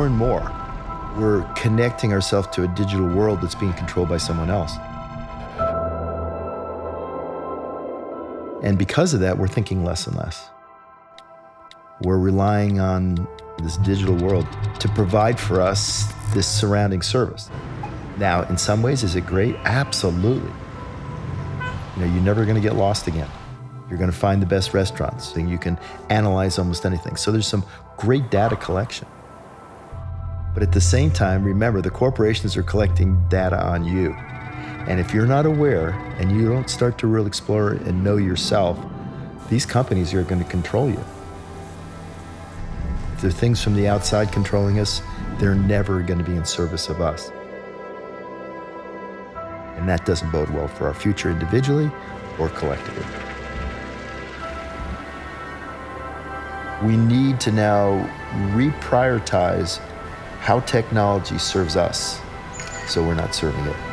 and more, we're connecting ourselves to a digital world that's being controlled by someone else. And because of that, we're thinking less and less. We're relying on this digital world to provide for us this surrounding service. Now, in some ways, is it great? Absolutely. You're never going to get lost again. You're going to find the best restaurants, and you can analyze almost anything. So there's some great data collection. But at the same time, remember, the corporations are collecting data on you. And if you're not aware and you don't start to really explore and know yourself, these companies are going to control you. If there are things from the outside controlling us, they're never going to be in service of us. And that doesn't bode well for our future individually or collectively. We need to now reprioritize how technology serves us so we're not serving it.